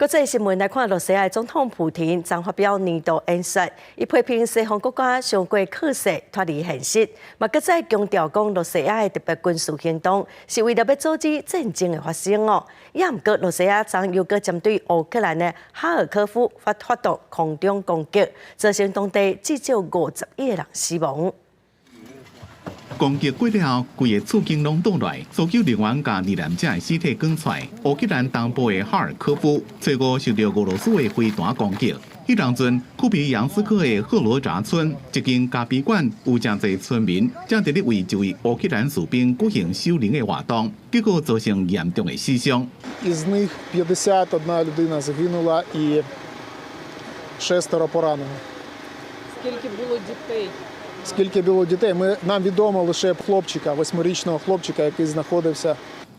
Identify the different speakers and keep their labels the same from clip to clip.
Speaker 1: 国际新闻来看，罗西亚总统普廷将发表年度演说，伊批评西方国家上过可惜脱离现实，嘛搁再强调讲罗西亚的特别军事行动是为了要阻止战争的发生哦。也毋过，罗西亚将又搁针对乌克兰的哈尔科夫发动空中攻击，造成当地至少51个人死亡。
Speaker 2: 攻击过了后，规个厝间拢倒来，搜救人员将遇难者的尸体卷出来。乌克兰东部的哈尔科夫，最后受到俄罗斯的飞弹攻击。迄当阵，库皮扬斯克的赫罗扎村一间咖啡馆，有真侪村民正伫咧为一位乌克兰士兵举行守灵的活动，结果造成严重的死伤。
Speaker 3: Із них 51 людина загинула і 6 поранено. Скільки було дітей? Нам відомо лише хлопчика, 8-річного хлопчика, який знаходився.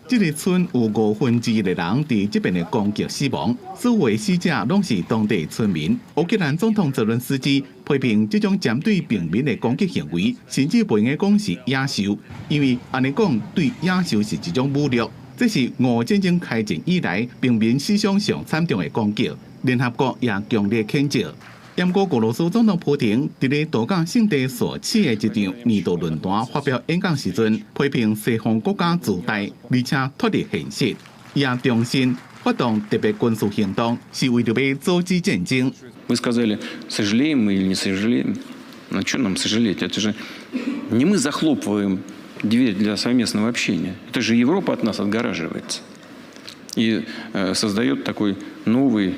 Speaker 2: 这个村有1/5的人伫这边的攻击死亡，所有的死者拢是当地村民。乌克兰总统泽伦斯基批评这种针对平民的攻击行为，甚至不应该讲是野兽，因为按理讲对野兽是一种侮辱。这是俄战争开战以来平民死伤上惨重的攻击，联合国也强烈谴责。 不过，俄罗斯总统普廷伫咧岛港圣地所起的一场年度论坛发表演讲时阵，批评西方国家自大，而且脱离现实，也重申发动特别军事行动是为了要阻止战争。
Speaker 4: Вы сказали, сожалеем мы или не сожалеем? Ну, что нам сожалеть? Это же не мы захлопываем дверь для совместного общения. Это же Европа от нас отгораживается и создает такой новый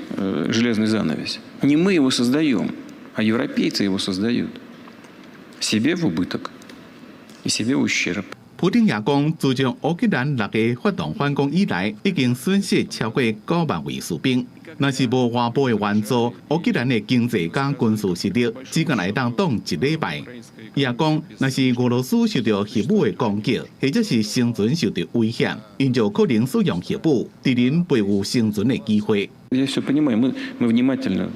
Speaker 4: железный занавес. Не мы его создаем, а европейцы его создают. Себе в убыток и себе в ущерб.
Speaker 2: 普京也讲，自从乌克兰6月发动反攻以来，已经损失超过9万位士兵。若是无外部的援助，乌克兰的经济甲军事实力只敢来当挡1礼拜。伊也讲，若是俄罗斯受到核武的攻击，或者是生存受到危险，因就可能使用核武，敌人袂有生存的机会。
Speaker 4: Я все понимаю, мы внимательно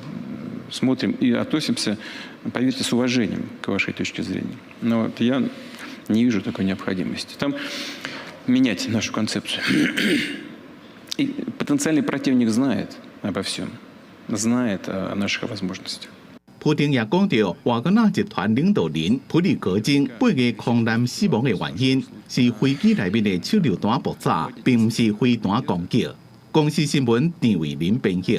Speaker 4: смотрим и относимся, поверьте, с уважением к вашей точке зрения. Но вот я не вижу такой необходимости. Там менять нашу концепцию. И потенциальный противник знает обо всем, знает о наших возможностях.
Speaker 2: 普京也讲到，瓦格纳集团领导人普里戈金8月空难死亡的原因是飞机内面的手榴弹爆炸，并不是飞弹攻击。公司新闻郑伟林编译。